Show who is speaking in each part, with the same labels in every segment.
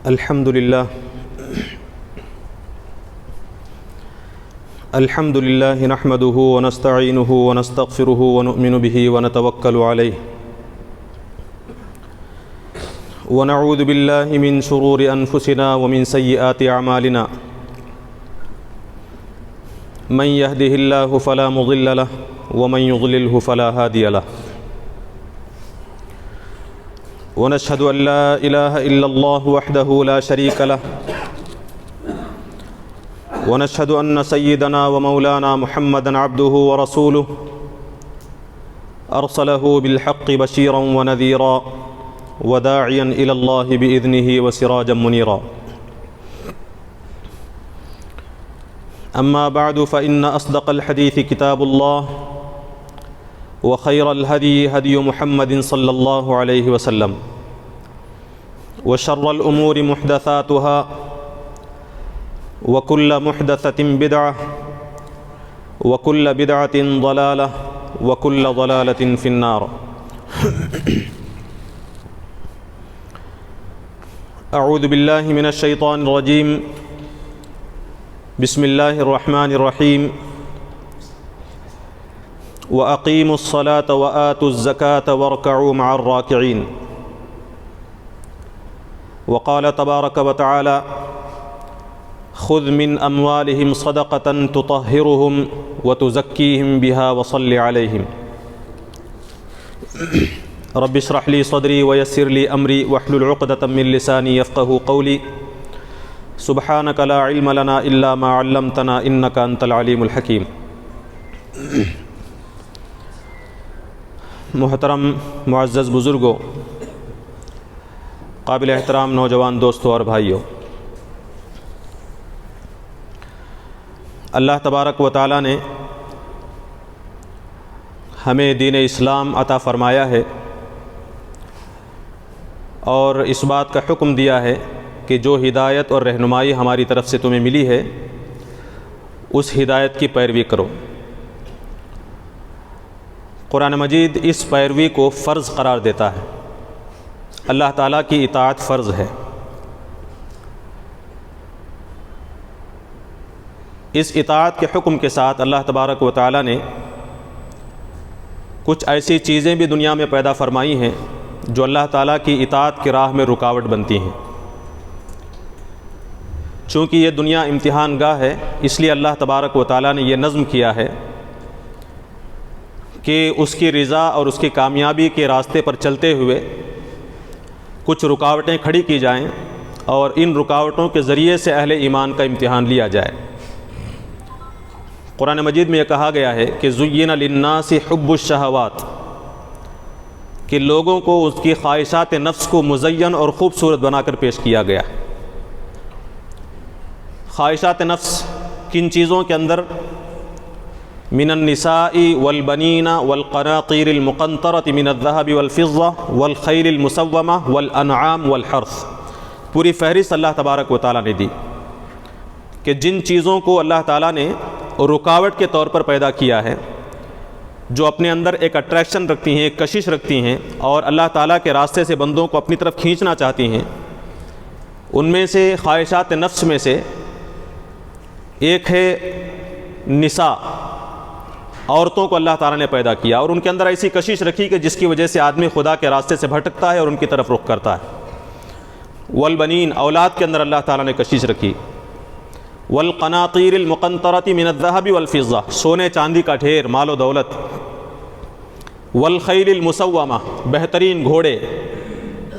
Speaker 1: الحمد لله نحمده ونستعينه ونستغفره ونؤمن به ونتوكل عليه ونعوذ بالله من شرور أنفسنا ومن سيئات أعمالنا من يهده الله فلا مضل له ومن يضلله فلا هادي له ونشهد أن لا إله إلا الله وحده لا شريك له ونشهد أن سيدنا ومولانا محمدا عبده ورسوله أرسله بالحق بشيرا ونذيرا وداعيا إلى الله بإذنه وسراجا منيرا أما بعد فإن أصدق الحديث كتاب الله وخير الهدي هدي محمد صلى الله عليه وسلم وشر الأمور محدثاتها وكل محدثة بدعة وكل بدعة ضلالة وكل ضلالة في النار أعوذ بالله من الشيطان الرجيم بسم الله الرحمن الرحيم وأقيموا الصلاة وآتوا الزكاة واركعوا مع الراكعين وقال تبارك وتعالى خذ من أموالهم صدقة تطهرهم وتزكيهم بها وصل عليهم رب اشرح لي صدري ويسر لي أمري واحلل عقدة من لساني يفقهوا قولي سبحانك لا علم لنا إلا ما علمتنا إنك أنت العليم الحكيم محترم معزز بزرگوں، قابل احترام نوجوان دوستوں اور بھائیوں، اللہ تبارک و تعالیٰ نے ہمیں دین اسلام عطا فرمایا ہے اور اس بات کا حکم دیا ہے کہ جو ہدایت اور رہنمائی ہماری طرف سے تمہیں ملی ہے اس ہدایت کی پیروی کرو۔ قرآن مجید اس پیروی کو فرض قرار دیتا ہے۔ اللہ تعالیٰ کی اطاعت فرض ہے۔ اس اطاعت کے حکم کے ساتھ اللہ تبارک و تعالیٰ نے کچھ ایسی چیزیں بھی دنیا میں پیدا فرمائی ہیں جو اللہ تعالیٰ کی اطاعت کی راہ میں رکاوٹ بنتی ہیں۔ چونکہ یہ دنیا امتحان گاہ ہے، اس لیے اللہ تبارک و تعالیٰ نے یہ نظم کیا ہے کہ اس کی رضا اور اس کی کامیابی کے راستے پر چلتے ہوئے کچھ رکاوٹیں کھڑی کی جائیں اور ان رکاوٹوں کے ذریعے سے اہل ایمان کا امتحان لیا جائے۔ قرآن مجید میں یہ کہا گیا ہے کہ زُيِّنَ لِلنَّاسِ حُبُّ الشَّهَوَاتِ، کہ لوگوں کو اس کی خواہشات نفس کو مزین اور خوبصورت بنا کر پیش کیا گیا۔ خواہشات نفس کن چیزوں کے اندر؟ من النساء والبنین والقناطیر المقنطرة من الذهب والفضة والخیل المسومة والانعام والحرث، پوری فہرست اللہ تبارک و تعالیٰ نے دی کہ جن چیزوں کو اللہ تعالیٰ نے رکاوٹ کے طور پر پیدا کیا ہے، جو اپنے اندر ایک اٹریکشن رکھتی ہیں، ایک کشش رکھتی ہیں اور اللہ تعالیٰ کے راستے سے بندوں کو اپنی طرف کھینچنا چاہتی ہیں، ان میں سے خواہشات نفس میں سے ایک ہے نساء، عورتوں کو اللہ تعالیٰ نے پیدا کیا اور ان کے اندر ایسی کشش رکھی کہ جس کی وجہ سے آدمی خدا کے راستے سے بھٹکتا ہے اور ان کی طرف رخ کرتا ہے۔ والبنین، اولاد کے اندر اللہ تعالیٰ نے کشش رکھی۔ والقناطیر المقنطرة من الذهب والفضة، سونے چاندی کا ڈھیر، مال و دولت۔ والخیل المسومة، بہترین گھوڑے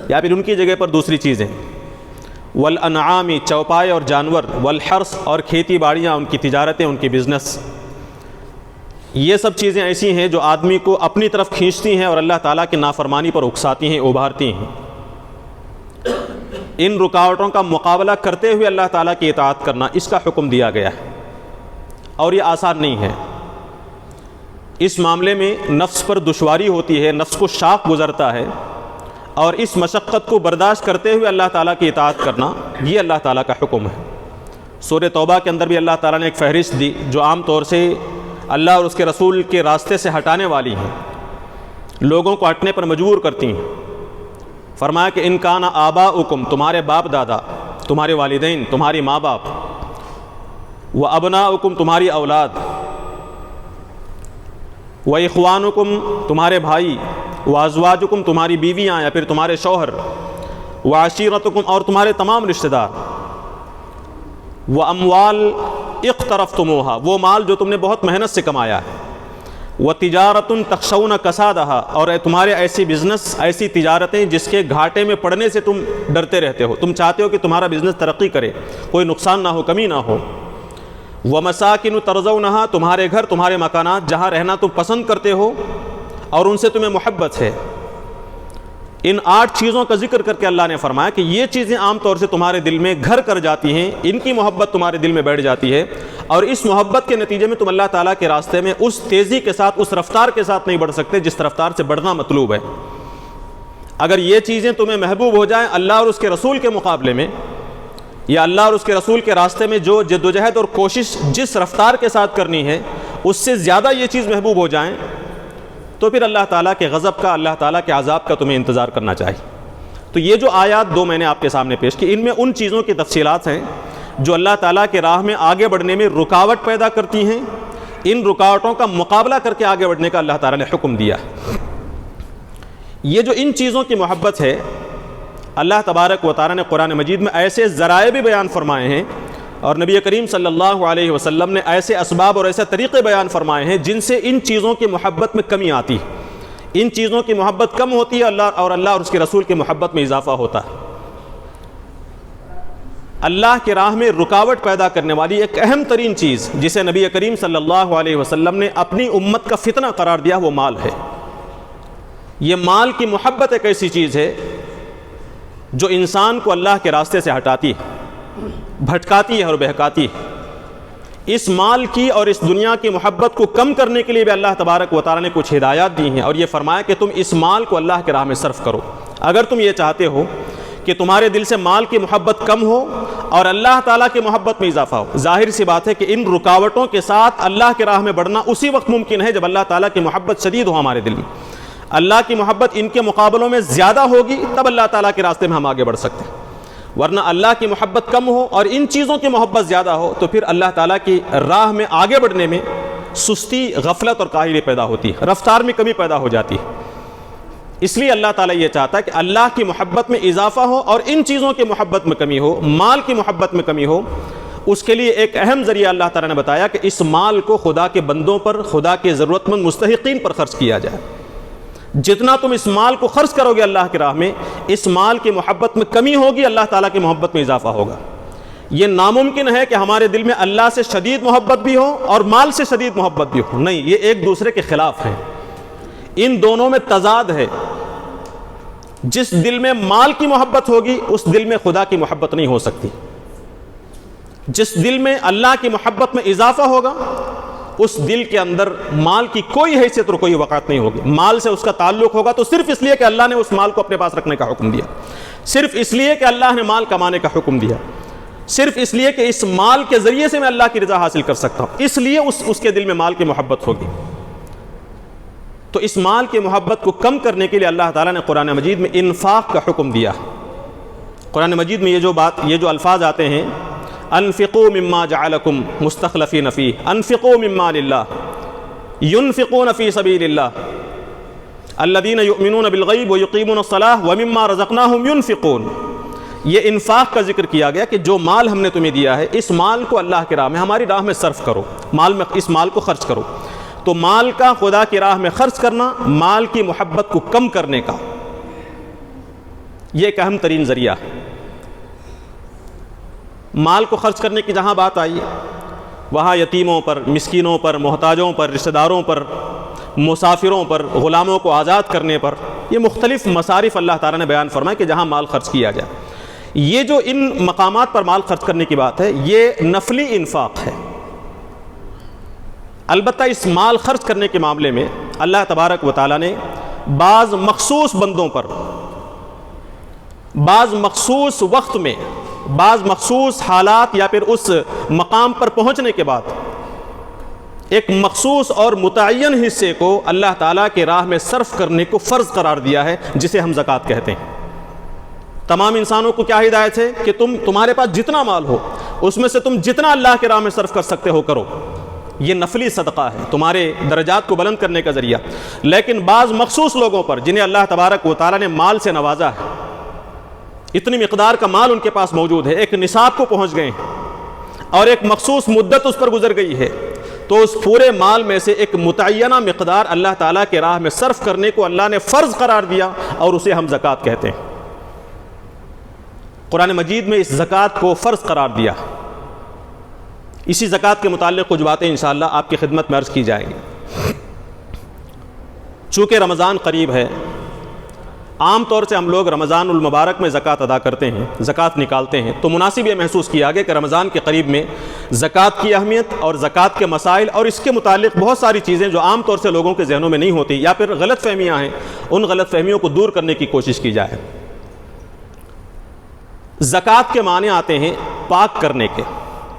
Speaker 1: یا پھر ان کی جگہ پر دوسری چیزیں۔ والانعام، چوپائے اور جانور۔ والحرث، اور کھیتی باڑیاں، ان کی تجارتیں، ان کی بزنس۔ یہ سب چیزیں ایسی ہیں جو آدمی کو اپنی طرف کھینچتی ہیں اور اللہ تعالیٰ کی نافرمانی پر اکساتی ہیں، ابھارتی ہیں۔ ان رکاوٹوں کا مقابلہ کرتے ہوئے اللہ تعالیٰ کی اطاعت کرنا، اس کا حکم دیا گیا ہے اور یہ آسان نہیں ہے۔ اس معاملے میں نفس پر دشواری ہوتی ہے، نفس کو شاق گزرتا ہے، اور اس مشقت کو برداشت کرتے ہوئے اللہ تعالیٰ کی اطاعت کرنا، یہ اللہ تعالیٰ کا حکم ہے۔ سورہ توبہ کے اندر بھی اللہ تعالیٰ نے ایک فہرست دی جو عام طور سے اللہ اور اس کے رسول کے راستے سے ہٹانے والی ہیں، لوگوں کو ہٹنے پر مجبور کرتی ہیں۔ فرمایا کہ ان کان آباؤکم، تمہارے باپ دادا، تمہارے والدین، تمہاری ماں باپ، وَأَبْنَاؤُكُمْ تمہاری اولاد، وَإِخْوَانُكُمْ تمہارے بھائی، وَأَزْوَاجُكُمْ تمہاری بیویاں یا پھر تمہارے شوہر، وَعَشِيرَتُكُمْ اور تمہارے تمام رشتہ دار، وَأَمْوَالٍ اقْتَرَفْتُمُوهَا وہ مال جو تم نے بہت محنت سے کمایا ہے، وَتِجَارَةٌ تَخْشَوْنَ كَسَادَهَا اور تمہارے ایسی بزنس، ایسی تجارتیں جس کے گھاٹے میں پڑنے سے تم ڈرتے رہتے ہو، تم چاہتے ہو کہ تمہارا بزنس ترقی کرے، کوئی نقصان نہ ہو، کمی نہ ہو، وَمَسَاكِنُ تَرْضَوْنَهَا تمہارے گھر، تمہارے مکانات جہاں رہنا تم پسند کرتے ہو اور ان سے تمہیں محبت ہے۔ ان 8 چیزوں کا ذکر کر کے اللہ نے فرمایا کہ یہ چیزیں عام طور سے تمہارے دل میں گھر کر جاتی ہیں، ان کی محبت تمہارے دل میں بیٹھ جاتی ہے، اور اس محبت کے نتیجے میں تم اللہ تعالیٰ کے راستے میں اس تیزی کے ساتھ، اس رفتار کے ساتھ نہیں بڑھ سکتے جس رفتار سے بڑھنا مطلوب ہے۔ اگر یہ چیزیں تمہیں محبوب ہو جائیں اللہ اور اس کے رسول کے مقابلے میں، یا اللہ اور اس کے رسول کے راستے میں جو جدوجہد اور کوشش جس رفتار کے ساتھ کرنی ہے اس سے زیادہ یہ چیز محبوب ہو جائیں، تو پھر اللہ تعالیٰ کے غضب کا، اللہ تعالیٰ کے عذاب کا تمہیں انتظار کرنا چاہیے۔ تو یہ جو آیات 2 میں نے آپ کے سامنے پیش کی، ان میں ان چیزوں کی تفصیلات ہیں جو اللہ تعالیٰ کے راہ میں آگے بڑھنے میں رکاوٹ پیدا کرتی ہیں، ان رکاوٹوں کا مقابلہ کر کے آگے بڑھنے کا اللہ تعالیٰ نے حکم دیا۔ یہ جو ان چیزوں کی محبت ہے، اللہ تبارک و تعالیٰ نے قرآن مجید میں ایسے ذرائع بھی بیان فرمائے ہیں، اور نبی کریم صلی اللہ علیہ وسلم نے ایسے اسباب اور ایسے طریقے بیان فرمائے ہیں جن سے ان چیزوں کی محبت میں کمی آتی ہے، ان چیزوں کی محبت کم ہوتی ہے اللہ اور اس کے رسول کی محبت میں اضافہ ہوتا ہے۔ اللہ کی راہ میں رکاوٹ پیدا کرنے والی ایک اہم ترین چیز جسے نبی کریم صلی اللہ علیہ وسلم نے اپنی امت کا فتنہ قرار دیا وہ مال ہے۔ یہ مال کی محبت ایک ایسی چیز ہے جو انسان کو اللہ کے راستے سے ہٹاتی ہے، بھٹکاتی ہے اور بہکاتی ہے۔ اس مال کی اور اس دنیا کی محبت کو کم کرنے کے لیے بھی اللہ تبارک و تعالیٰ نے کچھ ہدایات دی ہیں، اور یہ فرمایا کہ تم اس مال کو اللہ کے راہ میں صرف کرو۔ اگر تم یہ چاہتے ہو کہ تمہارے دل سے مال کی محبت کم ہو اور اللہ تعالیٰ کی محبت میں اضافہ ہو، ظاہر سی بات ہے کہ ان رکاوٹوں کے ساتھ اللہ کے راہ میں بڑھنا اسی وقت ممکن ہے جب اللہ تعالیٰ کی محبت شدید ہو ہمارے دل میں۔ اللہ کی محبت ان کے مقابلوں میں زیادہ ہوگی تب اللہ تعالیٰ کے راستے میں ہم آگے بڑھ سکتے ہیں، ورنہ اللہ کی محبت کم ہو اور ان چیزوں کی محبت زیادہ ہو تو پھر اللہ تعالیٰ کی راہ میں آگے بڑھنے میں سستی، غفلت اور کاہلی پیدا ہوتی ہے، رفتار میں کمی پیدا ہو جاتی ہے۔ اس لیے اللہ تعالیٰ یہ چاہتا ہے کہ اللہ کی محبت میں اضافہ ہو اور ان چیزوں کی محبت میں کمی ہو، مال کی محبت میں کمی ہو۔ اس کے لیے ایک اہم ذریعہ اللہ تعالیٰ نے بتایا کہ اس مال کو خدا کے بندوں پر، خدا کے ضرورت مند مستحقین پر خرچ کیا جائے۔ جتنا تم اس مال کو خرچ کرو گے اللہ کی راہ میں، اس مال کی محبت میں کمی ہوگی، اللہ تعالیٰ کی محبت میں اضافہ ہوگا۔ یہ ناممکن ہے کہ ہمارے دل میں اللہ سے شدید محبت بھی ہو اور مال سے شدید محبت بھی ہو، نہیں، یہ ایک دوسرے کے خلاف ہیں، ان دونوں میں تضاد ہے۔ جس دل میں مال کی محبت ہوگی اس دل میں خدا کی محبت نہیں ہو سکتی، جس دل میں اللہ کی محبت میں اضافہ ہوگا اس دل کے اندر مال کی کوئی حیثیت اور کوئی وقعت نہیں ہوگی۔ مال سے اس کا تعلق ہوگا تو صرف اس لیے کہ اللہ نے اس مال کو اپنے پاس رکھنے کا حکم دیا، صرف اس لیے کہ اللہ نے مال کمانے کا حکم دیا، صرف اس لیے کہ اس مال کے ذریعے سے میں اللہ کی رضا حاصل کر سکتا ہوں، اس لیے اس کے دل میں مال کی محبت ہوگی۔ تو اس مال کی محبت کو کم کرنے کے لیے اللہ تعالیٰ نے قرآن مجید میں انفاق کا حکم دیا۔ قرآن مجید میں یہ جو الفاظ آتے ہیں، انفقوا مما جعلکم مستخلفین فیہ، انفقوا مما للہ، ينفقون فی سبیل اللہ، الذین یؤمنون بالغیب ویقیمون الصلاۃ ومما رزقناہم ينفقون۔ یہ انفاق کا ذکر کیا گیا کہ جو مال ہم نے تمہیں دیا ہے اس مال کو اللہ کی راہ میں، ہماری راہ میں صرف کرو، اس مال کو خرچ کرو۔ تو مال کا خدا کی راہ میں خرچ کرنا مال کی محبت کو کم کرنے کا یہ ایک اہم ترین ذریعہ ہے۔ مال کو خرچ کرنے کی جہاں بات آئی وہاں یتیموں پر، مسکینوں پر، محتاجوں پر، رشتہ داروں پر، مسافروں پر، غلاموں کو آزاد کرنے پر، یہ مختلف مصارف اللہ تعالیٰ نے بیان فرمائے کہ جہاں مال خرچ کیا جائے۔ یہ جو ان مقامات پر مال خرچ کرنے کی بات ہے یہ نفلی انفاق ہے۔ البتہ اس مال خرچ کرنے کے معاملے میں اللہ تبارک و تعالیٰ نے بعض مخصوص بندوں پر، بعض مخصوص وقت میں، بعض مخصوص حالات یا پھر اس مقام پر پہنچنے کے بعد ایک مخصوص اور متعین حصے کو اللہ تعالیٰ کے راہ میں صرف کرنے کو فرض قرار دیا ہے، جسے ہم زکوٰۃ کہتے ہیں۔ تمام انسانوں کو کیا ہدایت ہے کہ تمہارے پاس جتنا مال ہو اس میں سے تم جتنا اللہ کی راہ میں صرف کر سکتے ہو کرو. یہ نفلی صدقہ ہے، تمہارے درجات کو بلند کرنے کا ذریعہ. لیکن بعض مخصوص لوگوں پر جنہیں اللہ تبارک و تعالیٰ نے مال سے نوازا ہے، اتنی مقدار کا مال ان کے پاس موجود ہے، ایک نصاب کو پہنچ گئے ہیں اور ایک مخصوص مدت اس پر گزر گئی ہے، تو اس پورے مال میں سے ایک متعینہ مقدار اللہ تعالیٰ کے راہ میں صرف کرنے کو اللہ نے فرض قرار دیا اور اسے ہم زکوٰۃ کہتے ہیں. قرآن مجید میں اس زکوٰۃ کو فرض قرار دیا. اسی زکوٰۃ کے متعلق کچھ باتیں انشاءاللہ آپ کی خدمت میں عرض کی جائیں گی. چونکہ رمضان قریب ہے، عام طور سے ہم لوگ رمضان المبارک میں زکوٰۃ ادا کرتے ہیں، زکوٰۃ نکالتے ہیں، تو مناسب یہ محسوس کیا گیا کہ رمضان کے قریب میں زکوٰۃ کی اہمیت اور زکوٰۃ کے مسائل اور اس کے متعلق بہت ساری چیزیں جو عام طور سے لوگوں کے ذہنوں میں نہیں ہوتی یا پھر غلط فہمیاں ہیں، ان غلط فہمیوں کو دور کرنے کی کوشش کی جائے. زکوٰۃ کے معنی آتے ہیں پاک کرنے کے.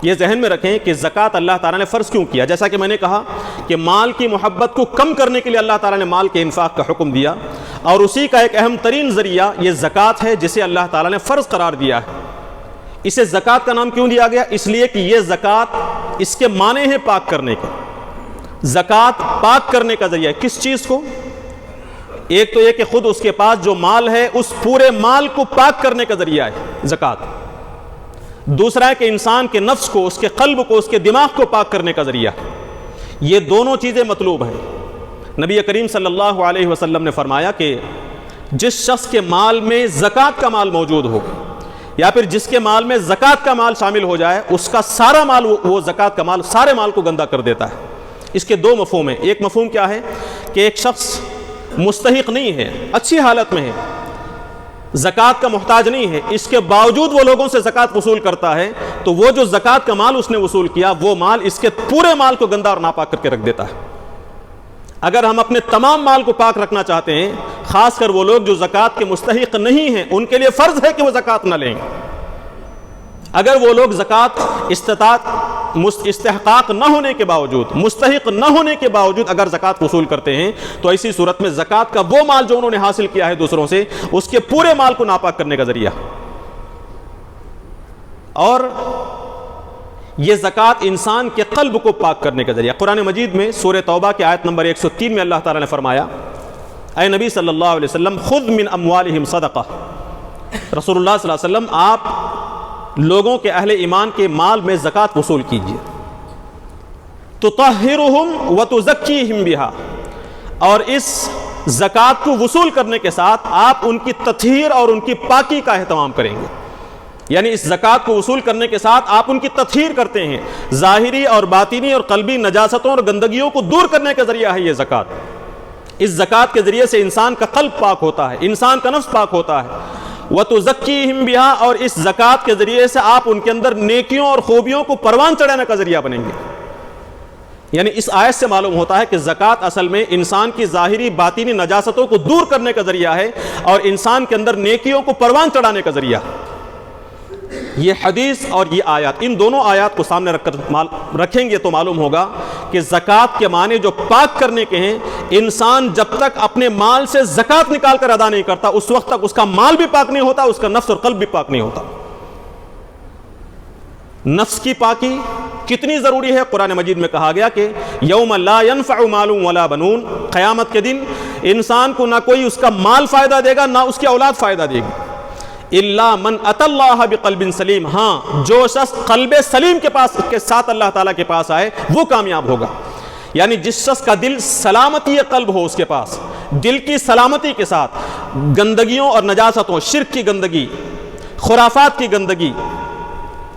Speaker 1: یہ ذہن میں رکھیں کہ زکوٰۃ اللہ تعالیٰ نے فرض کیوں کیا. جیسا کہ میں نے کہا کہ مال کی محبت کو کم کرنے کے لیے اللہ تعالیٰ نے مال کے انفاق کا حکم دیا، اور اسی کا ایک اہم ترین ذریعہ یہ زکوٰۃ ہے جسے اللہ تعالیٰ نے فرض قرار دیا ہے. اسے زکوٰۃ کا نام کیوں دیا گیا؟ اس لیے کہ یہ زکوٰۃ، اس کے معنی ہیں پاک کرنے کے. زکوٰۃ پاک کرنے کا ذریعہ ہے. کس چیز کو؟ ایک تو یہ کہ خود اس کے پاس جو مال ہے اس پورے مال کو پاک کرنے کا ذریعہ ہے زکوٰۃ. دوسرا ہے کہ انسان کے نفس کو، اس کے قلب کو، اس کے دماغ کو پاک کرنے کا ذریعہ. یہ دونوں چیزیں مطلوب ہیں. نبی کریم صلی اللہ علیہ وسلم نے فرمایا کہ جس شخص کے مال میں زکوٰۃ کا مال موجود ہو یا پھر جس کے مال میں زکوٰۃ کا مال شامل ہو جائے، اس کا سارا مال، وہ زکوٰۃ کا مال سارے مال کو گندہ کر دیتا ہے. اس کے دو مفہوم ہیں. ایک مفہوم کیا ہے کہ ایک شخص مستحق نہیں ہے، اچھی حالت میں ہے، زکوٰۃ کا محتاج نہیں ہے، اس کے باوجود وہ لوگوں سے زکوٰۃ وصول کرتا ہے، تو وہ جو زکوٰۃ کا مال اس نے وصول کیا، وہ مال اس کے پورے مال کو گندہ اور ناپاک کر کے رکھ دیتا ہے. اگر ہم اپنے تمام مال کو پاک رکھنا چاہتے ہیں، خاص کر وہ لوگ جو زکوٰۃ کے مستحق نہیں ہیں، ان کے لیے فرض ہے کہ وہ زکوٰۃ نہ لیں. اگر وہ لوگ زکوٰۃ استحقاق نہ ہونے کے باوجود، مستحق نہ ہونے کے باوجود اگر زکوٰۃ وصول کرتے ہیں، تو ایسی صورت میں زکوٰۃ کا وہ مال جو انہوں نے حاصل کیا ہے دوسروں سے، اس کے پورے مال کو ناپاک کرنے کا ذریعہ. اور یہ زکوٰۃ انسان کے قلب کو پاک کرنے کا ذریعہ. قرآن مجید میں سورہ توبہ کی آیت نمبر 103 میں اللہ تعالیٰ نے فرمایا، اے نبی صلی اللہ علیہ وسلم، خذ من اموالہم صدقہ. رسول اللہ صلی اللہ علیہ وسلم، آپ لوگوں کے اہل ایمان کے مال میں زکوٰۃ وصول کیجیے. تطہرہم وتزکیہم بہا. اور اس زکوٰۃ کو وصول کرنے کے ساتھ آپ ان کی تطہیر اور ان کی پاکی کا اہتمام کریں گے. یعنی اس زکوٰۃ کو وصول کرنے کے ساتھ آپ ان کی تطہیر کرتے ہیں. ظاہری اور باطنی اور قلبی نجاستوں اور گندگیوں کو دور کرنے کا ذریعہ ہے یہ زکوٰۃ. اس زکوٰۃ کے ذریعے سے انسان کا قلب پاک ہوتا ہے، انسان کا نفس پاک ہوتا ہے. وَتُزَكِّيهِمْ بِهَا. اور اس زکوٰۃ کے ذریعے سے آپ ان کے اندر نیکیوں اور خوبیوں کو پروان چڑھانے کا ذریعہ بنیں گے. یعنی اس آیت سے معلوم ہوتا ہے کہ زکوٰۃ اصل میں انسان کی ظاہری باطنی نجاستوں کو دور کرنے کا ذریعہ ہے اور انسان کے اندر نیکیوں کو پروان چڑھانے کا ذریعہ. یہ حدیث اور یہ آیات، ان دونوں آیات کو سامنے رکھ کر رکھیں گے تو معلوم ہوگا کہ زکوٰۃ کے معنی جو پاک کرنے کے ہیں، انسان جب تک اپنے مال سے زکوٰۃ نکال کر ادا نہیں کرتا، اس وقت تک اس کا مال بھی پاک نہیں ہوتا، اس کا نفس اور قلب بھی پاک نہیں ہوتا. نفس کی پاکی کتنی ضروری ہے؟ قرآن مجید میں کہا گیا کہ یوم لا ينفع مال ولا بنون. قیامت کے دن انسان کو نہ کوئی اس کا مال فائدہ دے گا، نہ اس کی اولاد فائدہ دے گی. الا من اتى اللہ بقلب سلیم. ہاں، جو شخص قلب سلیم کے ساتھ اللہ تعالیٰ کے پاس آئے وہ کامیاب ہوگا. یعنی جس شخص کا دل سلامتی قلب ہو، اس کے پاس دل کی سلامتی کے ساتھ گندگیوں اور نجاستوں، شرک کی گندگی، خرافات کی گندگی،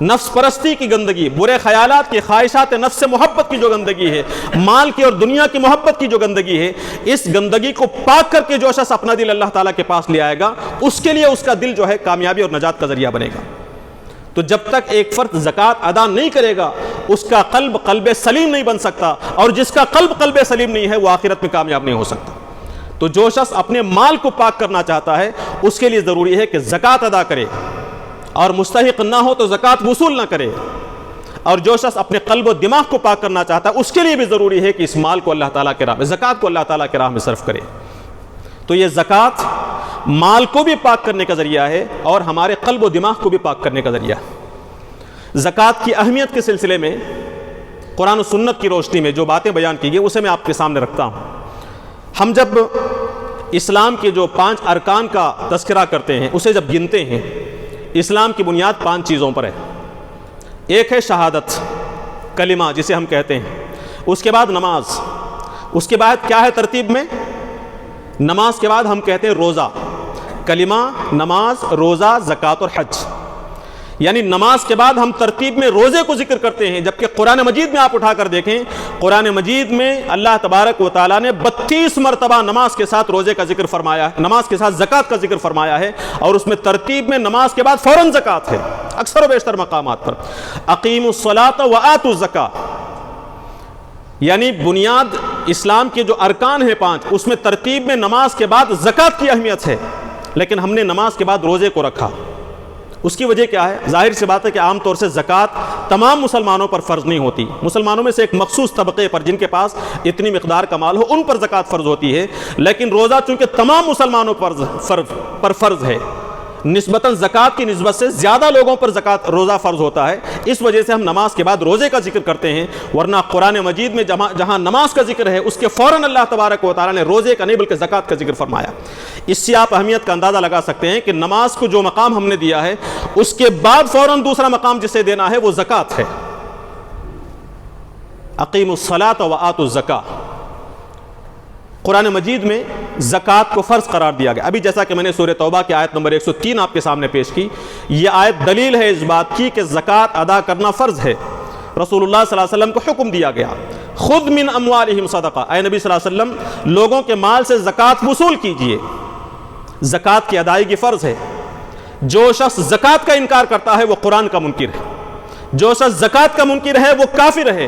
Speaker 1: نفس پرستی کی گندگی، برے خیالات کی، خواہشات نفس سے محبت کی جو گندگی ہے، مال کی اور دنیا کی محبت کی جو گندگی ہے، اس گندگی کو پاک کر کے جو شخص اپنا دل اللہ تعالیٰ کے پاس لے آئے گا، اس کے لیے اس کا دل جو ہے کامیابی اور نجات کا ذریعہ بنے گا. تو جب تک ایک فرد زکوٰۃ ادا نہیں کرے گا، اس کا قلب سلیم نہیں بن سکتا، اور جس کا قلب سلیم نہیں ہے وہ آخرت میں کامیاب نہیں ہو سکتا. تو جو شخص اپنے مال کو پاک کرنا چاہتا ہے، اس کے لیے ضروری ہے کہ زکوٰۃ ادا کرے، اور مستحق نہ ہو تو زکوٰۃ وصول نہ کرے. اور جو شخص اپنے قلب و دماغ کو پاک کرنا چاہتا ہے، اس کے لیے بھی ضروری ہے کہ اس مال کو اللہ تعالیٰ کے راہ میں، زکوٰۃ کو اللہ تعالیٰ کے راہ میں صرف کرے. تو یہ زکوٰۃ مال کو بھی پاک کرنے کا ذریعہ ہے اور ہمارے قلب و دماغ کو بھی پاک کرنے کا ذریعہ ہے۔ زکوٰۃ کی اہمیت کے سلسلے میں قرآن و سنت کی روشنی میں جو باتیں بیان کی گئی اسے میں آپ کے سامنے رکھتا ہوں۔ ہم جب اسلام کے جو 5 ارکان کا تذکرہ کرتے ہیں، اسے جب گنتے ہیں، اسلام کی بنیاد 5 چیزوں پر ہے۔ ایک ہے شہادت، کلمہ جسے ہم کہتے ہیں، اس کے بعد نماز، اس کے بعد کیا ہے ترتیب میں؟ نماز کے بعد ہم کہتے ہیں روزہ، کلمہ، نماز، روزہ، زکوٰۃ اور حج۔ یعنی نماز کے بعد ہم ترتیب میں روزے کو ذکر کرتے ہیں، جبکہ قرآن مجید میں آپ اٹھا کر دیکھیں، قرآن مجید میں اللہ تبارک و تعالیٰ نے 32 مرتبہ نماز کے ساتھ روزے کا ذکر فرمایا ہے، نماز کے ساتھ زکوٰۃ کا ذکر فرمایا ہے، اور اس میں ترتیب میں نماز کے بعد فوراً زکوٰۃ ہے اکثر و بیشتر مقامات پر۔ اقیموا الصلاۃ وآتوا الزکاۃ، یعنی بنیاد اسلام کے جو ارکان ہیں 5، اس میں ترتیب میں نماز کے بعد زکوٰۃ کی اہمیت ہے، لیکن ہم نے نماز کے بعد روزے کو رکھا۔ اس کی وجہ کیا ہے؟ ظاہر سی بات ہے کہ عام طور سے زکوٰۃ تمام مسلمانوں پر فرض نہیں ہوتی، مسلمانوں میں سے ایک مخصوص طبقے پر جن کے پاس اتنی مقدار کا مال ہو ان پر زکوٰۃ فرض ہوتی ہے، لیکن روزہ چونکہ تمام مسلمانوں پر فرض ہے، نسبتاً زکوٰۃ کی نسبت سے زیادہ لوگوں پر روزہ فرض ہوتا ہے، اس وجہ سے ہم نماز کے بعد روزے کا ذکر کرتے ہیں۔ ورنہ قرآن مجید میں جہاں نماز کا ذکر ہے اس کے فوراً اللہ تبارک و تعالیٰ نے روزے کا نہیں بلکہ زکوٰۃ کا ذکر فرمایا۔ اس سے آپ اہمیت کا اندازہ لگا سکتے ہیں کہ نماز کو جو مقام ہم نے دیا ہے اس کے بعد فوراً دوسرا مقام جسے دینا ہے وہ زکوٰۃ ہے۔ اقیموا الصلاۃ وآتوا الزکاۃ، قرآن مجید میں زکوٰۃ کو فرض قرار دیا گیا۔ ابھی جیسا کہ میں نے سورہ توبہ کی آیت نمبر 103 آپ کے سامنے پیش کی، یہ آیت دلیل ہے اس بات کی کہ زکوٰۃ ادا کرنا فرض ہے۔ رسول اللہ صلی اللہ علیہ وسلم کو حکم دیا گیا، خذ من اموالہم صدقہ، اے نبی صلی اللہ علیہ وسلم لوگوں کے مال سے زکوٰۃ وصول کیجئے۔ زکوٰۃ کی ادائیگی فرض ہے۔ جو شخص زکوٰۃ کا انکار کرتا ہے وہ قرآن کا منکر ہے، جو شخص زکوٰۃ کا منکر ہے وہ کافر ہے۔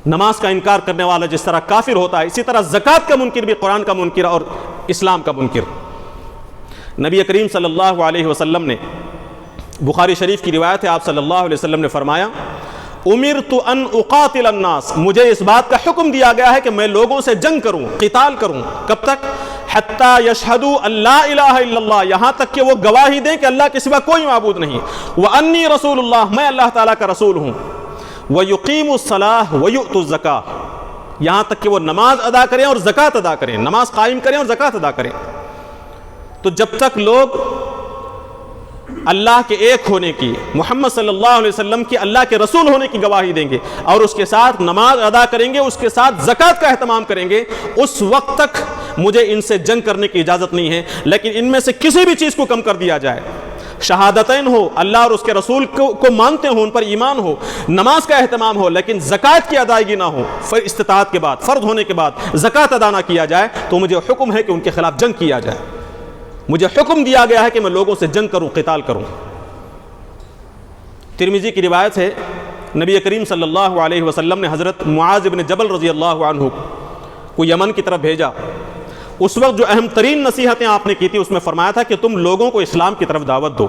Speaker 1: نماز کا انکار کرنے والا جس طرح کافر ہوتا ہے، اسی طرح زکوٰۃ کا منکر بھی قرآن کا منکر اور اسلام کا منکر۔ نبی کریم صلی اللہ علیہ وسلم نے، بخاری شریف کی روایت ہے، آپ صلی اللہ علیہ وسلم نے فرمایا، امرت ان اقاتل الناس، مجھے اس بات کا حکم دیا گیا ہے کہ میں لوگوں سے جنگ کروں، قتال کروں۔ کب تک؟ حتی یشہدوا ان لا الہ الا اللہ، یہاں تک کہ وہ گواہی دیں کہ اللہ کے سوا کوئی معبود نہیں، وانی رسول اللہ، میں اللہ تعالیٰ کا رسول ہوں، وَيُقِيمُ الصَّلَاةَ وَيُؤْتُوا الزَّكَاةَ، یہاں تک کہ وہ نماز ادا کریں اور زکوٰۃ ادا کریں، نماز قائم کریں اور زکوٰۃ ادا کریں۔ تو جب تک لوگ اللہ کے ایک ہونے کی، محمد صلی اللہ علیہ وسلم کی اللہ کے رسول ہونے کی گواہی دیں گے اور اس کے ساتھ نماز ادا کریں گے، اس کے ساتھ زکوٰۃ کا اہتمام کریں گے، اس وقت تک مجھے ان سے جنگ کرنے کی اجازت نہیں ہے۔ لیکن ان میں سے کسی بھی چیز کو کم کر دیا جائے، شہادتین ہو، اللہ اور اس کے رسول کو مانتے ہوں، ان پر ایمان ہو، نماز کا اہتمام ہو، لیکن زکوٰۃ کی ادائیگی نہ ہو، استطاعت کے بعد، فرض ہونے کے بعد زکوٰۃ ادا نہ کیا جائے، تو مجھے حکم ہے کہ ان کے خلاف جنگ کیا جائے۔ مجھے حکم دیا گیا ہے کہ میں لوگوں سے جنگ کروں، قتال کروں۔ ترمذی کی روایت ہے، نبی کریم صلی اللہ علیہ وسلم نے حضرت معاذ بن جبل رضی اللہ عنہ کو یمن کی طرف بھیجا۔ اس وقت جو اہم ترین نصیحتیں آپ نے کی تھی اس میں فرمایا تھا کہ تم لوگوں کو اسلام کی طرف دعوت دو،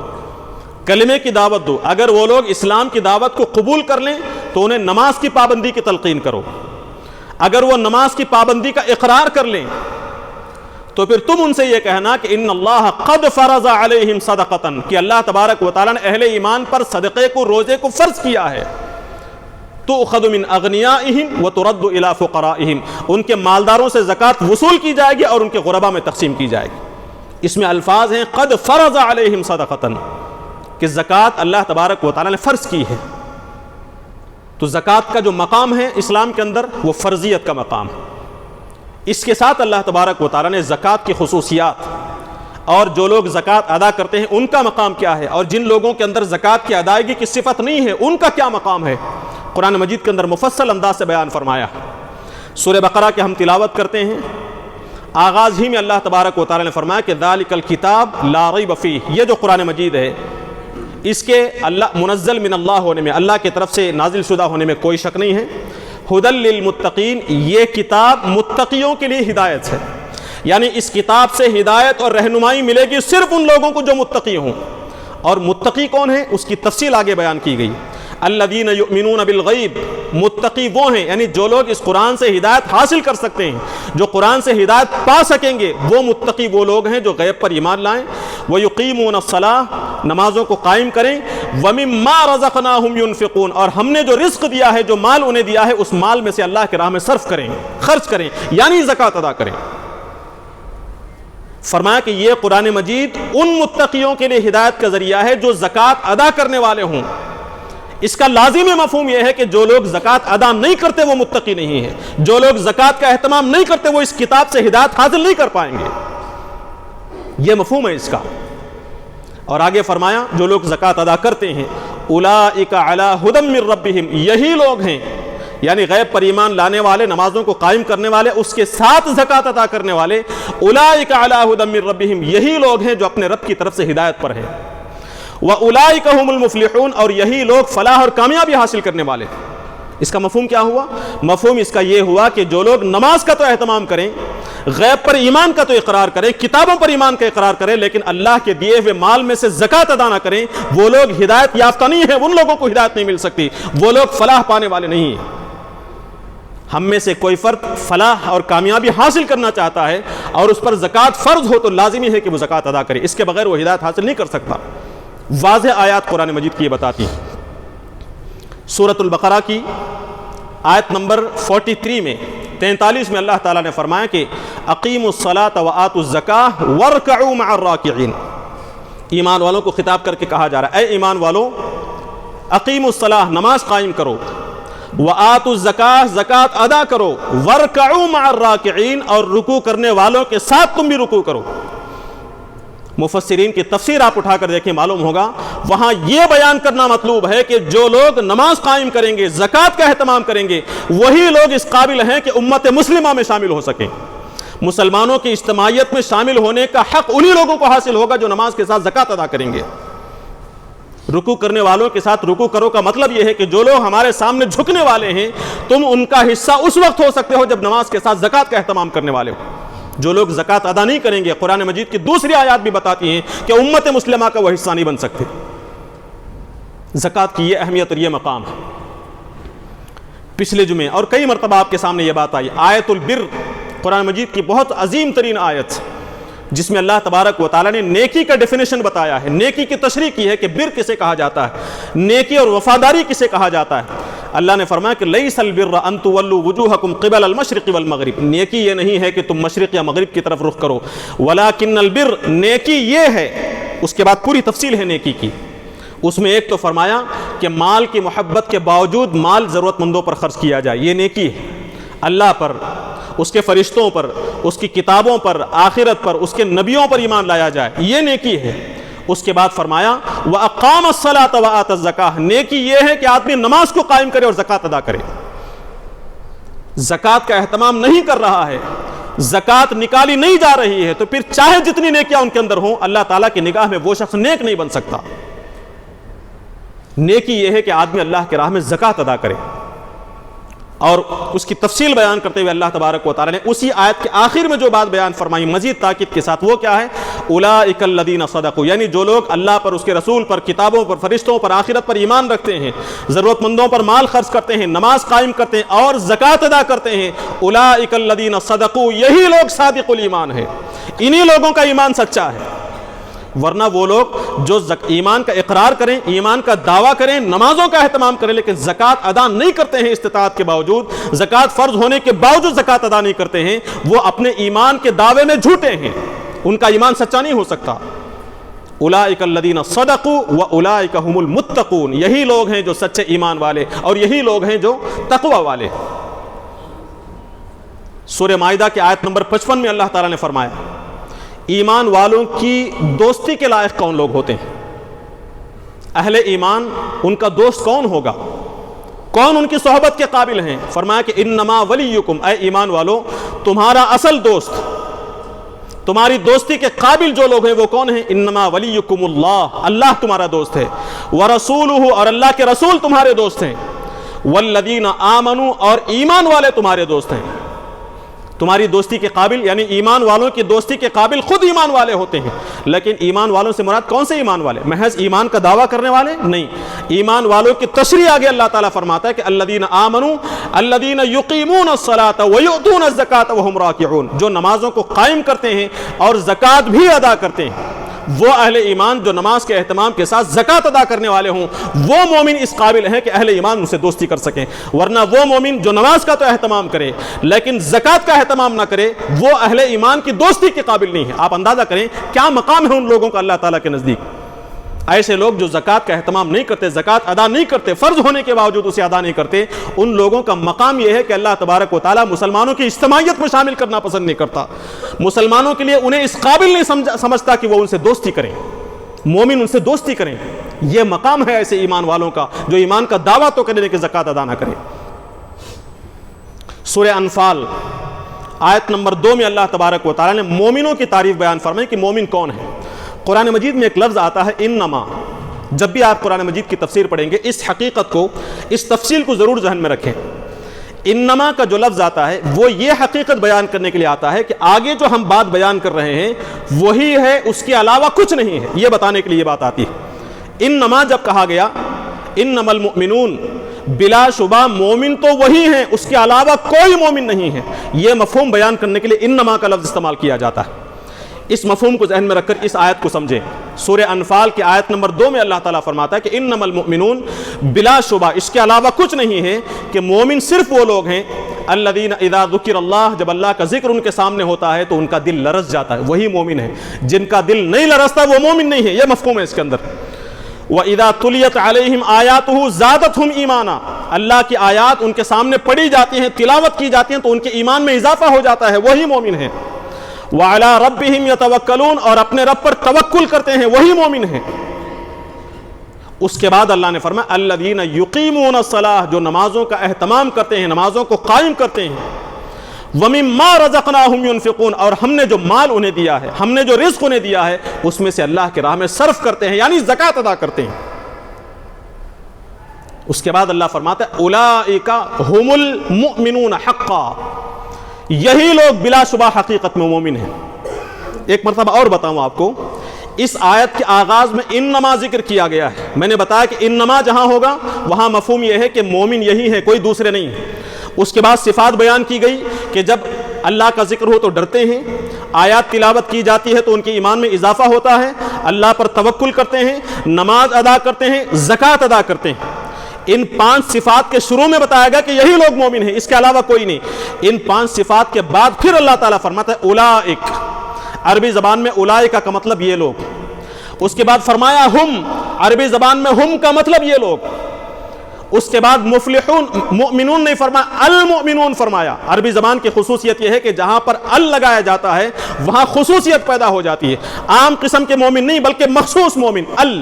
Speaker 1: کلمے کی دعوت دو۔ اگر وہ لوگ اسلام کی دعوت کو قبول کر لیں تو انہیں نماز کی پابندی کی تلقین کرو۔ اگر وہ نماز کی پابندی کا اقرار کر لیں تو پھر تم ان سے یہ کہنا کہ ان اللہ قد فرض علیہم صدقۃ، کہ اللہ تبارک و تعالیٰ نے اہل ایمان پر صدقے کو، روزے کو فرض کیا ہے۔ تؤخذ من اغنیائہم وترد الی فقرائہم، ان کے مالداروں سے زکوٰۃ وصول کی جائے گی اور ان کے غربا میں تقسیم کی جائے گی۔ اس میں الفاظ ہیں قد فرض علیہم صدقۃ، کہ زکوٰۃ اللہ تبارک و تعالیٰ نے فرض کی ہے۔ تو زکوٰۃ کا جو مقام ہے اسلام کے اندر وہ فرضیت کا مقام ہے۔ اس کے ساتھ اللہ تبارک و تعالیٰ نے زکوٰۃ کی خصوصیات اور جو لوگ زکوٰۃ ادا کرتے ہیں ان کا مقام کیا ہے، اور جن لوگوں کے اندر زکوٰۃ کی ادائیگی کی صفت نہیں ہے ان کا کیا مقام ہے، قرآن مجید کے اندر مفصل انداز سے بیان فرمایا۔ سورہ بقرہ کے ہم تلاوت کرتے ہیں، آغاز ہی میں اللہ تبارک و تعالیٰ نے فرمایا کہ ذالک الکتاب لا ریب فیہ، یہ جو قرآن مجید ہے اس کے اللہ منزل من اللہ ہونے میں، اللہ کی طرف سے نازل شدہ ہونے میں کوئی شک نہیں ہے۔ ھدی للمتقین، یہ کتاب متقیوں کے لیے ہدایت ہے، یعنی اس کتاب سے ہدایت اور رہنمائی ملے گی صرف ان لوگوں کو جو متقی ہوں۔ اور متقی کون ہے اس کی تفصیل آگے بیان کی گئی۔ الذین یؤمنون بالغیب، متقی وہ ہیں، یعنی جو لوگ اس قرآن سے ہدایت حاصل کر سکتے ہیں، جو قرآن سے ہدایت پا سکیں گے، وہ متقی وہ لوگ ہیں جو غیب پر ایمان لائیں، وَيُقِيمُونَ الصَّلَاةَ، نمازوں کو قائم کریں، وَمِمَّا رَزَقْنَاهُمْ يُنْفِقُونَ، اور ہم نے جو رزق دیا ہے، جو مال انہیں دیا ہے، اس مال میں سے اللہ کی راہ میں صرف کریں، خرچ کریں، یعنی زکوٰۃ ادا کریں۔ فرمایا کہ یہ قرآن مجید ان متقیوں کے لیے ہدایت کا ذریعہ ہے جو زکوٰۃ ادا کرنے والے ہوں۔ اس کا لازمی مفہوم یہ ہے کہ جو لوگ زکوٰۃ ادا نہیں کرتے وہ متقی نہیں ہے، جو لوگ زکوٰۃ کا اہتمام نہیں کرتے وہ اس کتاب سے ہدایت حاصل نہیں کر پائیں گے، یہ مفہوم ہے اس کا۔ اور آگے فرمایا جو لوگ زکوٰۃ ادا کرتے ہیں، اولئک علی ھدی من ربہم، یہی لوگ ہیں، یعنی غیب پر ایمان لانے والے، نمازوں کو قائم کرنے والے، اس کے ساتھ زکوٰۃ ادا کرنے والے، اولئک علی ھدی من ربہم، یہی لوگ ہیں جو اپنے رب کی طرف سے ہدایت پر ہیں، وَأُولَئِكَ هُمُ الْمُفْلِحُونَ، اور یہی لوگ فلاح اور کامیابی حاصل کرنے والے۔ اس کا مفہوم کیا ہوا؟ مفہوم اس کا یہ ہوا کہ جو لوگ نماز کا تو اہتمام کریں، غیب پر ایمان کا تو اقرار کریں، کتابوں پر ایمان کا اقرار کریں، لیکن اللہ کے دیے ہوئے مال میں سے زکوٰۃ ادا نہ کریں، وہ لوگ ہدایت یافتہ نہیں ہیں، ان لوگوں کو ہدایت نہیں مل سکتی، وہ لوگ فلاح پانے والے نہیں ہیں۔ ہم میں سے کوئی فرد فلاح اور کامیابی حاصل کرنا چاہتا ہے اور اس پر زکوٰۃ فرض ہو تو لازمی ہے کہ وہ زکوٰۃ ادا کرے، اس کے بغیر وہ ہدایت حاصل نہیں کر سکتا۔ واضح آیات قرآن مجید کی یہ بتاتی ہیں۔ سورۃ البقرہ کی آیت نمبر 43 میں 43 میں اللہ تعالیٰ نے فرمایا کہ اقیموا الصلاۃ وآتوا الزکاۃ وارکعوا مع الراکعین، ایمان والوں کو خطاب کر کے کہا جا رہا ہے، اے ایمان والو، اقیموا الصلاۃ، نماز قائم کرو، وآتوا الزکاۃ، زکوٰۃ ادا کرو، وارکعوا مع الراکعین، اور رکوع کرنے والوں کے ساتھ تم بھی رکوع کرو۔ مفسرین کی تفسیر آپ اٹھا کر دیکھیں، معلوم ہوگا وہاں یہ بیان کرنا مطلوب ہے کہ جو لوگ نماز قائم کریں گے، زکوٰۃ کا اہتمام کریں گے، وہی لوگ اس قابل ہیں کہ امت مسلمہ میں شامل ہو سکیں۔ مسلمانوں کی اجتماعیت میں شامل ہونے کا حق انہی لوگوں کو حاصل ہوگا جو نماز کے ساتھ زکوٰۃ ادا کریں گے۔ رکوع کرنے والوں کے ساتھ رکوع کرو کا مطلب یہ ہے کہ جو لوگ ہمارے سامنے جھکنے والے ہیں، تم ان کا حصہ اس وقت ہو سکتے ہو جب نماز کے ساتھ زکوٰۃ کا اہتمام کرنے والے ہو۔ جو لوگ زکوٰۃ ادا نہیں کریں گے، قرآن مجید کی دوسری آیات بھی بتاتی ہیں کہ امت مسلمہ کا وہ حصہ نہیں بن سکتے۔ زکوٰۃ کی یہ اہمیت اور یہ مقام ہے۔ پچھلے جمعے اور کئی مرتبہ آپ کے سامنے یہ بات آئی، آیت البر، قرآن مجید کی بہت عظیم ترین آیت، جس میں اللہ تبارک و تعالیٰ نے نیکی کا ڈیفینیشن بتایا ہے، نیکی کی تشریح کی ہے کہ بر کسے کہا جاتا ہے، نیکی اور وفاداری کسے کہا جاتا ہے۔ اللہ نے فرمایا کہ لیس البر ان تولوا وجوہکم قبل المشرق والمغرب، نیکی یہ نہیں ہے کہ تم مشرق یا مغرب کی طرف رخ کرو، ولکن البر، نیکی یہ ہے، اس کے بعد پوری تفصیل ہے نیکی کی۔ اس میں ایک تو فرمایا کہ مال کی محبت کے باوجود مال ضرورت مندوں پر خرچ کیا جائے، یہ نیکی ہے۔ اللہ پر، اس کے فرشتوں پر، اس کی کتابوں پر، آخرت پر، اس کے نبیوں پر ایمان لایا جائے، یہ نیکی ہے۔ اس کے بعد فرمایا وَأَقَامَ الصَّلَاةَ وَآتَى الزَّكَاةَ، نیکی یہ ہے کہ آدمی نماز کو قائم کرے اور زکوٰۃ ادا کرے۔ زکوٰۃ کا اہتمام نہیں کر رہا ہے، زکوٰۃ نکالی نہیں جا رہی ہے، تو پھر چاہے جتنی نیکیاں ان کے اندر ہوں، اللہ تعالیٰ کی نگاہ میں وہ شخص نیک نہیں بن سکتا۔ نیکی یہ ہے کہ آدمی اللہ کی راہ میں زکوٰۃ ادا کرے، اور اس کی تفصیل بیان کرتے ہوئے اللہ تبارک و تعالیٰ نے اسی آیت کے آخر میں جو بات بیان فرمائی مزید تاکید کے ساتھ، وہ کیا ہے؟ اولئک الذین صدقوا، یعنی جو لوگ اللہ پر، اس کے رسول پر، کتابوں پر، فرشتوں پر، آخرت پر ایمان رکھتے ہیں، ضرورت مندوں پر مال خرچ کرتے ہیں، نماز قائم کرتے ہیں اور زکوٰۃ ادا کرتے ہیں، اولئک الذین صدقوا، یہی لوگ صادق الایمان ہیں، انہی لوگوں کا ایمان سچا ہے۔ ورنہ وہ لوگ جو ایمان کا اقرار کریں، ایمان کا دعویٰ کریں، نمازوں کا اہتمام کریں، لیکن زکوٰۃ ادا نہیں کرتے ہیں استطاعت کے باوجود، زکوٰۃ فرض ہونے کے باوجود زکوٰۃ ادا نہیں کرتے ہیں، وہ اپنے ایمان کے دعوے میں جھوٹے ہیں، ان کا ایمان سچا نہیں ہو سکتا۔ اولئک الذین صدقوا واولئک هم المتقون، یہی لوگ ہیں جو سچے ایمان والے اور یہی لوگ ہیں جو تقوی والے۔ سورہ مائدہ کی آیت نمبر 55 میں اللہ تعالیٰ نے فرمایا ایمان والوں کی دوستی کے لائق کون لوگ ہوتے ہیں؟ اہل ایمان، ان کا دوست کون ہوگا؟ کون ان کی صحبت کے قابل ہیں؟ فرمایا کہ انما ولیکم، اے ایمان والو، تمہارا اصل دوست، تمہاری دوستی کے قابل جو لوگ ہیں وہ کون ہیں؟ انما ولیکم اللہ، اللہ تمہارا دوست ہے، ورسولہ، اور اللہ کے رسول تمہارے دوست ہیں، والذین آمنوا، اور ایمان والے تمہارے دوست ہیں۔ تمہاری دوستی کے قابل، یعنی ایمان والوں کی دوستی کے قابل خود ایمان والے ہوتے ہیں. لیکن ایمان والوں سے مراد کون سے ایمان والے؟ محض ایمان کا دعویٰ کرنے والے نہیں. ایمان والوں کی تشریح آگے اللہ تعالیٰ فرماتا ہے کہ الذین آمنوا الذین یقیمون الصلاۃ ویؤتون الزکاۃ وہم راکعون، جو نمازوں کو قائم کرتے ہیں اور زکوٰۃ بھی ادا کرتے ہیں. وہ اہل ایمان جو نماز کے اہتمام کے ساتھ زکوٰۃ ادا کرنے والے ہوں، وہ مومن اس قابل ہیں کہ اہل ایمان ان سے دوستی کر سکیں. ورنہ وہ مومن جو نماز کا تو اہتمام کرے لیکن زکوٰۃ کا اہتمام نہ کرے، وہ اہل ایمان کی دوستی کے قابل نہیں ہے. آپ اندازہ کریں کیا مقام ہے ان لوگوں کا اللہ تعالیٰ کے نزدیک. ایسے لوگ جو زکوٰۃ کا اہتمام نہیں کرتے، زکوٰۃ ادا نہیں کرتے، فرض ہونے کے باوجود اسے ادا نہیں کرتے، ان لوگوں کا مقام یہ ہے کہ اللہ تبارک و تعالیٰ مسلمانوں کی اجتماعیت میں شامل کرنا پسند نہیں کرتا. مسلمانوں کے لیے انہیں اس قابل نہیں سمجھتا کہ وہ ان سے دوستی کریں، مومن ان سے دوستی کریں. یہ مقام ہے ایسے ایمان والوں کا جو ایمان کا دعویٰ تو کرنے کہ زکوٰۃ ادا نہ کرے. سورہ انفال آیت نمبر 2 میں اللہ تبارک و تعالیٰ نے مومنوں کی تعریف بیان فرمائی کہ مومن کون ہے. قرآن مجید میں ایک لفظ آتا ہے انما. جب بھی آپ قرآن مجید کی تفسیر پڑھیں گے اس حقیقت کو، اس تفصیل کو ضرور ذہن میں رکھیں. انما کا جو لفظ آتا ہے وہ یہ حقیقت بیان کرنے کے لیے آتا ہے کہ آگے جو ہم بات بیان کر رہے ہیں وہی ہے، اس کے علاوہ کچھ نہیں ہے، یہ بتانے کے لیے یہ بات آتی ہے. انما جب کہا گیا انما المؤمنون، بلا شبہ مومن تو وہی ہیں، اس کے علاوہ کوئی مومن نہیں ہے، یہ مفہوم بیان کرنے کے لیے انما کا لفظ استعمال کیا جاتا ہے. اس مفہوم کو ذہن میں رکھ کر اس آیت کو سمجھیں. سورہ انفال کی آیت نمبر 2 میں اللہ تعالیٰ فرماتا ہے کہ انما المؤمنون، بلا شبہ اس کے علاوہ کچھ نہیں ہے کہ مومن صرف وہ لوگ ہیں الذین اذا ذکر اللہ، جب اللہ کا ذکر ان کے سامنے ہوتا ہے تو ان کا دل لرز جاتا ہے، وہی مومن ہے. جن کا دل نہیں لرزتا وہ مومن نہیں ہے، یہ مفہوم ہے اس کے اندر. وَإِذَا تُلِيَتْ عَلَيْهِمْ آيَاتُهُ زَادَتْهُمْ ایمانا، اللہ کی آیات ان کے سامنے پڑھی جاتی ہیں، تلاوت کی جاتی ہیں تو ان کے ایمان میں اضافہ ہو جاتا ہے، وہی مومن ہے. وَعَلَىٰ رَبِّهِمْ يَتَوَكَّلُونَ، اور اپنے رب پر توکل کرتے ہیں، وہی مومن ہیں. اس کے بعد اللہ نے فرمایا الَّذِينَ يُقِيمُونَ الصَّلَاةَ، جو نمازوں کا اہتمام کرتے ہیں، نمازوں کو قائم کرتے ہیں. وَمِمَّا رَزَقْنَاهُمْ يُنْفِقُونَ، اور ہم نے جو مال انہیں دیا ہے، ہم نے جو رزق انہیں دیا ہے اس میں سے اللہ کی راہ میں صرف کرتے ہیں، یعنی زکوٰۃ ادا کرتے ہیں. اس کے بعد اللہ فرماتا ہے اولئک ھم المؤمنون حقا، یہی لوگ بلا شبہ حقیقت میں مومن ہیں. ایک مرتبہ اور بتاؤں آپ کو، اس آیت کے آغاز میں انما ذکر کیا گیا ہے. میں نے بتایا کہ انما جہاں ہوگا وہاں مفہوم یہ ہے کہ مومن یہی ہے، کوئی دوسرے نہیں. اس کے بعد صفات بیان کی گئی کہ جب اللہ کا ذکر ہو تو ڈرتے ہیں، آیات تلاوت کی جاتی ہے تو ان کے ایمان میں اضافہ ہوتا ہے، اللہ پر توکل کرتے ہیں، نماز ادا کرتے ہیں، زکوٰۃ ادا کرتے ہیں. ان 5 صفات کے شروع میں بتایا گیا کہ یہی لوگ مومن ہیں، اس کے علاوہ کوئی نہیں. ان 5 صفات کے بعد پھر اللہ تعالیٰ فرماتا ہے اولئک، عربی زبان میں اولئک کا مطلب یہ لوگ. اس کے بعد فرمایا ہم، عربی زبان میں ہم کا مطلب یہ لوگ. اس کے بعد مفلحون، مؤمنون نہیں فرمایا، المؤمنون فرمایا. عربی زبان کی خصوصیت یہ ہے کہ جہاں پر ال لگایا جاتا ہے وہاں خصوصیت پیدا ہو جاتی ہے. عام قسم کے مومن نہیں بلکہ مخصوص مومن، ال.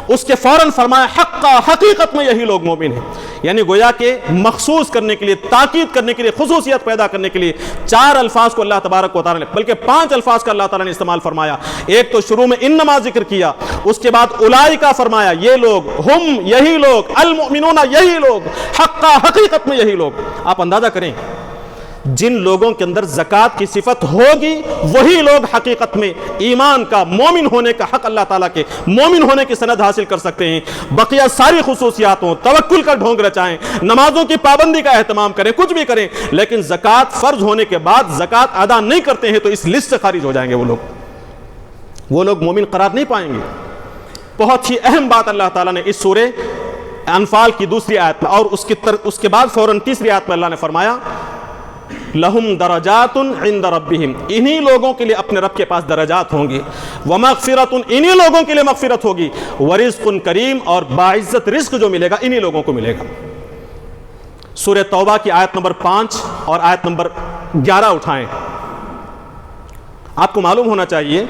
Speaker 1: اس کے فوراً فرمایا حقا، حقیقت میں یہی لوگ مومن ہیں. یعنی گویا کہ مخصوص کرنے کے لیے، تاکید کرنے کے لیے، خصوصیت پیدا کرنے کے لیے 4 الفاظ کو اللہ تبارک و تعالیٰ نے، بلکہ 5 الفاظ کا اللہ تعالیٰ نے استعمال فرمایا. ایک تو شروع میں انما ذکر کیا، اس کے بعد اولئک فرمایا، یہ لوگ، ہم یہی لوگ، المؤمنون یہی لوگ، حقا حقیقت میں یہی لوگ. آپ اندازہ کریں جن لوگوں کے اندر زکوٰۃ کی صفت ہوگی وہی لوگ حقیقت میں ایمان کا، مومن ہونے کا حق اللہ تعالیٰ کے، مومن ہونے کی سند حاصل کر سکتے ہیں. بقیہ ساری خصوصیات ہوں، توکل کا ڈھونگ رچائیں، نمازوں کی پابندی کا اہتمام کریں، کچھ بھی کریں، لیکن زکوٰۃ فرض ہونے کے بعد زکوٰۃ ادا نہیں کرتے ہیں تو اس لسٹ سے خارج ہو جائیں گے. وہ لوگ مومن قرار نہیں پائیں گے. بہت ہی اہم بات اللہ تعالیٰ نے اس سورہ انفال کی دوسری آیت میں، اور اس کے بعد فوراً تیسری آیت میں اللہ نے فرمایا لہم درجات عند ربہم، انہی لوگوں کے لیے اپنے رب کے پاس درجات ہوں گے، ومغفرت، انہی لوگوں کے لیے مغفرت ہوگی، ورزق کریم، اور باعزت رزق جو ملے گا انہی لوگوں کو ملے گا. سورہ توبہ کی آیت نمبر 5 اور آیت نمبر 11 اٹھائیں. آپ کو معلوم ہونا چاہیے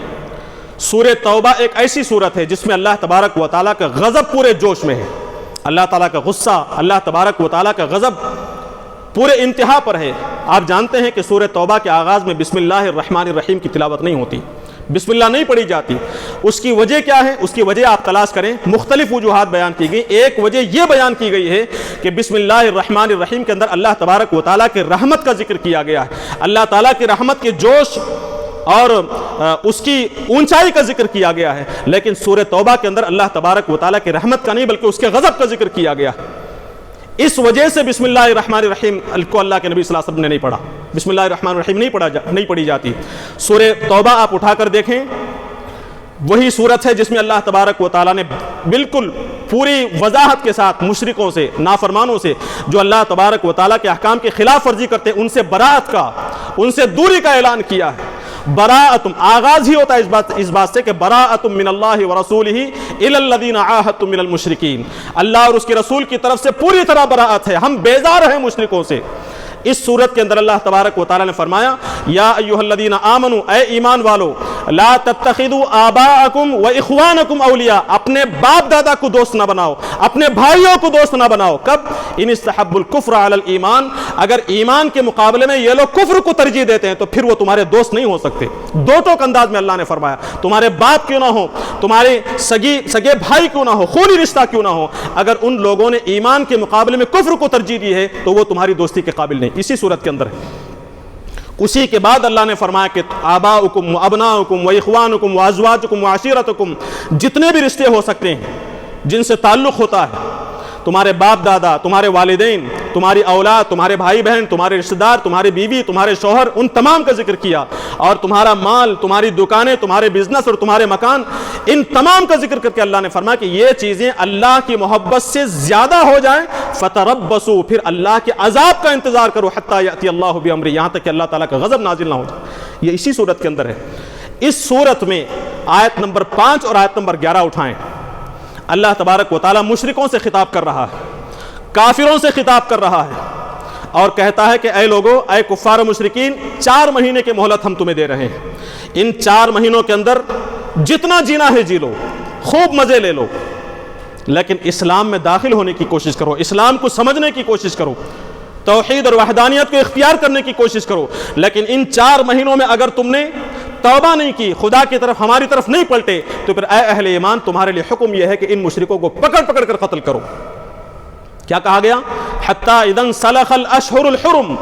Speaker 1: سورہ توبہ ایک ایسی سورت ہے جس میں اللہ تبارک و تعالیٰ کا غضب پورے جوش میں ہے. اللہ تعالیٰ کا غصہ، اللہ تبارک و تعالیٰ کا غضب پورے انتہا پر ہے. آپ جانتے ہیں کہ سورہ توبہ کے آغاز میں بسم اللہ الرحمن الرحیم کی تلاوت نہیں ہوتی، بسم اللہ نہیں پڑھی جاتی. اس کی وجہ کیا ہے؟ اس کی وجہ آپ تلاش کریں، مختلف وجوہات بیان کی گئی۔ ایک وجہ یہ بیان کی گئی ہے کہ بسم اللہ الرحمن الرحیم کے اندر اللہ تبارک و تعالیٰ کی رحمت کا ذکر کیا گیا ہے، اللہ تعالیٰ کی رحمت کے جوش اور اس کی اونچائی کا ذکر کیا گیا ہے، لیکن سورہ توبہ کے اندر اللہ تبارک و تعالیٰ کی رحمت کا نہیں بلکہ اس کے غضب کا ذکر کیا گیا۔ اس وجہ سے بسم اللہ الرحمن الرحیم کو اللہ کے نبی صلی اللہ علیہ وسلم نے نہیں پڑھا، بسم اللہ الرحمن الرحیم نہیں پڑھی جاتی۔ سورہ توبہ آپ اٹھا کر دیکھیں، وہی صورت ہے جس میں اللہ تبارک و تعالیٰ نے بالکل پوری وضاحت کے ساتھ مشرکوں سے، نافرمانوں سے، جو اللہ تبارک و تعالیٰ کے احکام کی خلاف ورزی کرتے ہیں، ان سے براءت کا، ان سے دوری کا اعلان کیا ہے۔ براءتم، آغاز ہی ہوتا ہے اس بات سے کہ براءتم من اللہ ورسولہ الی الذین عاہدتم من المشرکین، اللہ اور اس کے رسول کی طرف سے پوری طرح براءت ہے، ہم بیزار ہیں مشرکوں سے۔ اس صورت کے اندر اللہ تبارک و تعالیٰ نے فرمایا یا ایھا الذین آمنوا، اے ایمان والو، لا تتخذوا آباءکم و اخوانکم اولیاء، اپنے باپ دادا کو دوست نہ بناؤ، اپنے بھائیوں کو دوست نہ بناؤ۔ کب؟ ان استحبوا الکفر علی الایمان، اگر ایمان کے مقابلے میں یہ لوگ کفر کو ترجیح دیتے ہیں تو پھر وہ تمہارے دوست نہیں ہو سکتے۔ دو ٹوک انداز میں اللہ نے فرمایا، تمہارے باپ کیوں نہ ہو، تمہارے سگے بھائی کیوں نہ ہو، خونی رشتہ کیوں نہ ہو، اگر ان لوگوں نے ایمان کے مقابلے میں کفر کو ترجیح دی ہے تو وہ تمہاری دوستی کے قابل نہیں۔ اسی صورت کے اندر ہے۔ اسی کے بعد اللہ نے فرمایا کہ آباؤکم و ابناؤکم و اخوانکم و ازواجکم و عشیرتکم، جتنے بھی رشتے ہو سکتے ہیں جن سے تعلق ہوتا ہے، تمہارے باپ دادا، تمہارے والدین، تمہاری اولاد، تمہارے بھائی بہن، تمہارے رشتہ دار، تمہاری بیوی، تمہارے شوہر، ان تمام کا ذکر کیا، اور تمہارا مال، تمہاری دکانیں، تمہارے بزنس اور تمہارے مکان، ان تمام کا ذکر کر کے اللہ نے فرمایا کہ یہ چیزیں اللہ کی محبت سے زیادہ ہو جائیں، فتربصوا، پھر اللہ کے عذاب کا انتظار کرو، حتی یأتی اللہ بامرہ، یہاں تک کہ اللہ تعالیٰ کا غضب نازل نہ ہو جائے۔ یہ اسی صورت کے اندر ہے۔ اس صورت میں آیت نمبر 5 اور آیت نمبر 11 اٹھائیں، اللہ تبارک و تعالیٰ مشرکوں سے خطاب کر رہا ہے، کافروں سے خطاب کر رہا ہے، اور کہتا ہے کہ اے لوگو، اے کفار و مشرکین، 4 مہینے کی مہلت ہم تمہیں دے رہے ہیں، ان 4 مہینوں کے اندر جتنا جینا ہے جی لو، خوب مزے لے لو، لیکن اسلام میں داخل ہونے کی کوشش کرو، اسلام کو سمجھنے کی کوشش کرو، توحید اور وحدانیت کو اختیار کرنے کی کوشش کرو، لیکن ان 4 مہینوں میں اگر تم نے توبہ نہیں کی، خدا کی طرف، ہماری طرف نہیں پلٹے، تو پھر اے اہل ایمان، تمہارے لیے حکم یہ ہے کہ ان مشرکوں کو پکڑ کر قتل کرو۔ کیا کہا گیا؟ حتی اذا انسلخ الاشہر الحرم،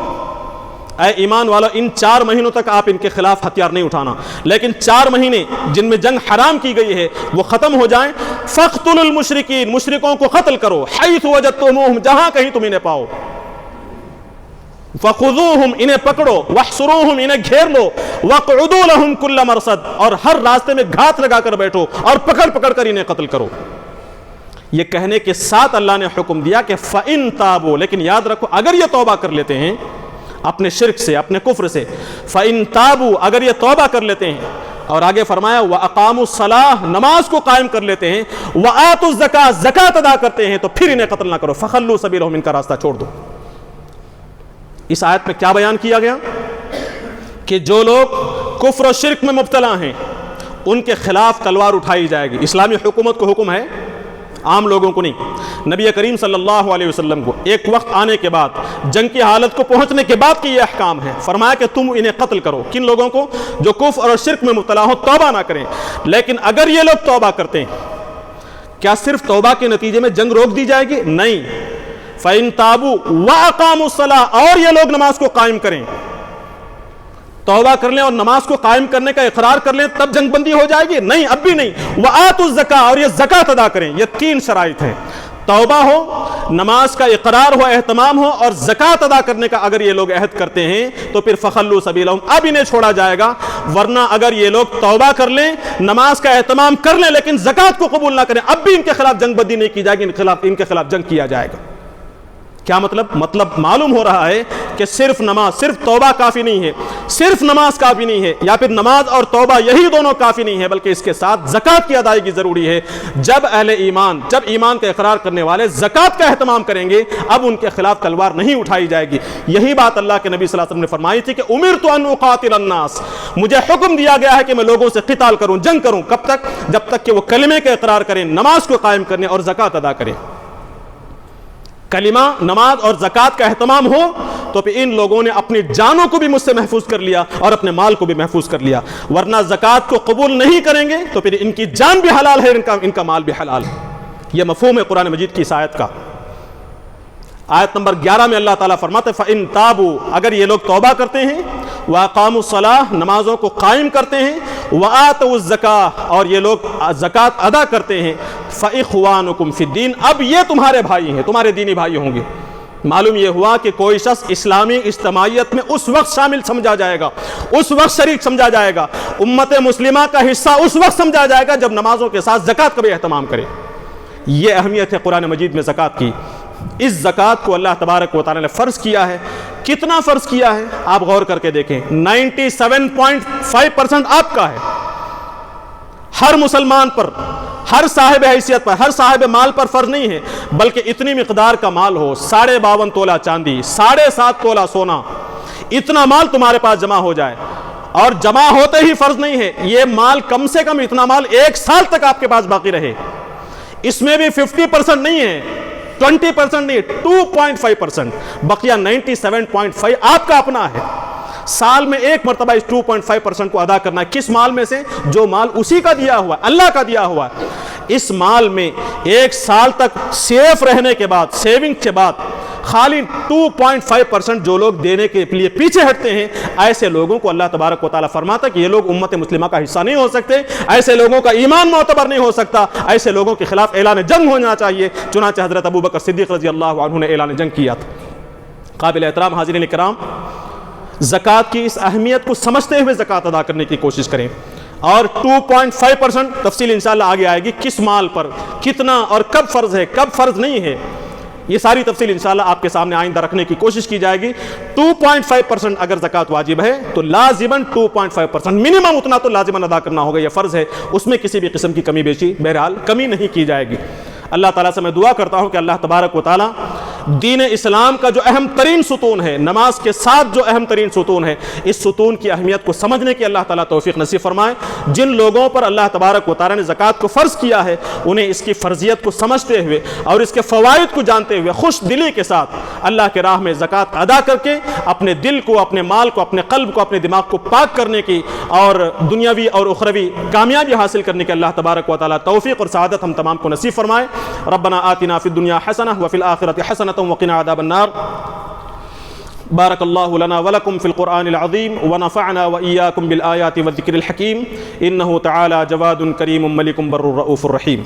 Speaker 1: اے ایمان والو، ان 4 مہینوں تک آپ ان کے خلاف ہتھیار نہیں اٹھانا، لیکن 4 مہینے جن میں جنگ حرام کی گئی ہے وہ ختم ہو جائیں، فاقتلوا المشرکین، مشرکوں کو قتل کرو، حیث وجدتموہم، جہاں کہیں تم انہیں پاؤ، فخذوہم، انہیں پکڑو، واحصروہم، انہیں گھیر لو، واقعدوا لہم کل مرصد، اور ہر راستے میں گھات لگا کر بیٹھو اور پکڑ کر انہیں قتل کرو۔ یہ کہنے کے ساتھ اللہ نے حکم دیا کہ فَإِن تَابُوا، لیکن یاد رکھو اگر یہ توبہ کر لیتے ہیں اپنے شرک سے، اپنے کفر سے، فَإِن تَابُوا، اگر یہ توبہ کر لیتے ہیں، اور آگے فرمایا وَأَقَامُوا الصَّلَاةَ، نماز کو قائم کر لیتے ہیں، وَآتُوا الزَّكَاةَ، زکوٰۃ ادا کرتے ہیں، تو پھر انہیں قتل نہ کرو، فَخَلُّوا سَبِيلَهُمْ، ان کا راستہ چھوڑ دو۔ اس آیت میں کیا بیان کیا گیا؟ کہ جو لوگ کفر و شرک میں مبتلا ہیں ان کے خلاف تلوار اٹھائی جائے گی۔ اسلامی حکومت کو حکم ہے، عام لوگوں کو نہیں۔ نبی کریم صلی اللہ علیہ وسلم کو ایک وقت آنے کے بعد، جنگ کی حالت کو پہنچنے کے بعد کی یہ احکام ہے، فرمایا کہ تم انہیں قتل کرو۔ کن لوگوں کو؟ جو کفر اور شرک میں مبتلا ہو، توبہ نہ کریں۔ لیکن اگر یہ لوگ توبہ کرتے ہیں، کیا صرف توبہ کے نتیجے میں جنگ روک دی جائے گی؟ نہیں۔ فَإِن تَابُوا وَأَقَامُوا الصَّلَاةَ، اور یہ لوگ نماز کو قائم کریں، توبہ کر لیں اور نماز کو قائم کرنے کا اقرار کر لیں، تب جنگ بندی ہو جائے گی؟ نہیں، اب بھی نہیں۔ وَآتُوا الزَّكَاةَ، اور یہ زکوٰۃ ادا کریں۔ یہ 3 شرائط ہیں، توبہ ہو، نماز کا اقرار ہو، اہتمام ہو، اور زکوٰۃ ادا کرنے کا اگر یہ لوگ عہد کرتے ہیں تو پھر فَخَلُّوا سَبِيلَهُمْ، اب انہیں چھوڑا جائے گا۔ ورنہ اگر یہ لوگ توبہ کر لیں، نماز کا اہتمام کر لیں، لیکن زکوٰۃ کو قبول نہ کریں، اب بھی ان کے خلاف جنگ بندی نہیں کی جائے گی، ان کے خلاف جنگ کیا جائے گا۔ کیا مطلب معلوم ہو رہا ہے کہ صرف نماز، صرف توبہ کافی نہیں ہے، صرف نماز کافی نہیں ہے، یا پھر نماز اور توبہ یہی دونوں کافی نہیں ہے، بلکہ اس کے ساتھ زکوٰۃ کی ادائیگی ضروری ہے۔ جب اہل ایمان، جب ایمان کا اقرار کرنے والے زکوٰۃ کا اہتمام کریں گے، اب ان کے خلاف تلوار نہیں اٹھائی جائے گی۔ یہی بات اللہ کے نبی صلی اللہ علیہ وسلم نے فرمائی تھی کہ امرت ان اقاتل الناس، مجھے حکم دیا گیا ہے کہ میں لوگوں سے قتال کروں، جنگ کروں۔ کب تک؟ جب تک کہ وہ کلمے کا اقرار کریں، نماز کو قائم کریں اور زکوٰۃ ادا کریں۔ کلمہ نماز اور زکوٰۃ کا اہتمام ہو تو پھر ان لوگوں نے اپنی جانوں کو بھی مجھ سے محفوظ کر لیا اور اپنے مال کو بھی محفوظ کر لیا، ورنہ زکوٰۃ کو قبول نہیں کریں گے تو پھر ان کی جان بھی حلال ہے، ان کا مال بھی حلال ہے۔ یہ مفہوم ہے قرآن مجید کی اس آیت کا۔ آیت نمبر 11 میں اللہ تعالیٰ فرماتے ہیں فَإِن تَابُوا، اگر یہ لوگ توبہ کرتے ہیں، وَأَقَامُوا الصَّلَاةَ، نمازوں کو قائم کرتے ہیں، وَآتَوُا الزَّكَاةَ، اور یہ لوگ زکوٰۃ ادا کرتے ہیں، فَإِخْوَانُكُمْ فِي الدِّينِ، اب یہ تمہارے بھائی ہیں، تمہارے دینی بھائی ہوں گے۔ معلوم یہ ہوا کہ کوئی شخص اسلامی اجتماعیت میں اس وقت شامل سمجھا جائے گا، اس وقت شریک سمجھا جائے گا، امت مسلمہ کا حصہ اس وقت سمجھا جائے گا جب نمازوں کے ساتھ زکوٰۃ کا بھی اہتمام کرے۔ یہ اہمیت ہے قرآن مجید میں زکوٰۃ کی۔ اس زکوٰۃ کو اللہ تبارک و تعالیٰ نے فرض کیا ہے۔ کتنا فرض کیا ہے آپ غور کر کے دیکھیں، 97.5% آپ کا ہے۔ ہر مسلمان پر، ہر صاحب حیثیت پر، ہر صاحب مال پر فرض نہیں ہے، بلکہ اتنی مقدار کا مال ہو، 52.5 تولہ چاندی، 7.5 تولہ سونا، اتنا مال تمہارے پاس جمع ہو جائے، اور جمع ہوتے ہی فرض نہیں ہے، یہ مال کم سے کم اتنا مال 1 سال تک آپ کے پاس باقی رہے۔ اس میں بھی 50% نہیں ہے، 20% نہیں، 2.5%، بقیہ 97.5 آپ کا اپنا ہے۔ سال میں ایک مرتبہ اس 2.5% کو ادا کرنا ہے۔ کس مال میں سے؟ جو مال اسی کا دیا ہوا ہے، اللہ کا دیا ہوا ہے۔ اس مال میں 1 سال تک سیف رہنے کے بعد، سیونگ کے بعد، خالی 2.5% جو لوگ دینے کے لیے پیچھے ہٹتے ہیں، ایسے لوگوں کو اللہ تبارک و تعالیٰ فرماتا ہے کہ یہ لوگ امت مسلمہ کا حصہ نہیں ہو سکتے، ایسے لوگوں کا ایمان معتبر نہیں ہو سکتا، ایسے لوگوں کے خلاف اعلان جنگ ہونا چاہیے۔ چنانچہ حضرت ابوبکر صدیق رضی اللہ عنہ نے اعلان جنگ کیا تھا۔ قابل احترام حاضرین کرام، زکوٰۃ کی اس اہمیت کو سمجھتے ہوئے زکوٰۃ ادا کرنے کی کوشش کریں، اور 2.5% تفصیل انشاءاللہ آگے آئے گی، کس مال پر کتنا اور کب فرض ہے، کب فرض نہیں ہے، یہ ساری تفصیل انشاءاللہ آپ کے سامنے آئندہ رکھنے کی کوشش کی جائے گی۔ 2.5% اگر زکوٰۃ واجب ہے تو لازماً 2.5% منیمم اتنا تو لازماً ادا کرنا ہوگا، یہ فرض ہے، اس میں کسی بھی قسم کی کمی بیشی بہرحال کمی نہیں کی جائے گی۔ اللہ تعالیٰ سے میں دعا کرتا ہوں کہ اللہ تبارک و تعالیٰ دین اسلام کا جو اہم ترین ستون ہے، نماز کے ساتھ جو اہم ترین ستون ہے، اس ستون کی اہمیت کو سمجھنے کی اللہ تعالیٰ توفیق نصیب فرمائے۔ جن لوگوں پر اللہ تبارک و تعالیٰ نے زکوٰۃ کو فرض کیا ہے، انہیں اس کی فرضیت کو سمجھتے ہوئے اور اس کے فوائد کو جانتے ہوئے خوش دلی کے ساتھ اللہ کے راہ میں زکوٰۃ ادا کر کے اپنے دل کو، اپنے مال کو، اپنے قلب کو، اپنے دماغ کو پاک کرنے کی اور دنیاوی اور اخروی کامیابی حاصل کرنے کی اللہ تبارک و تعالیٰ توفیق اور سعادت ہم تمام کو نصیب فرمائے۔ ربنا آتنا فی الدنیا حسنہ وفی الآخرۃ حسنۃ وقنا عذاب النار۔ بارک اللہ لنا ولکم فی القرآن العظیم ونفعنا وإیاکم بالآیات والذکر الحکیم، انہ تعالی جواد کریم ملک بر رؤوف الرحیم۔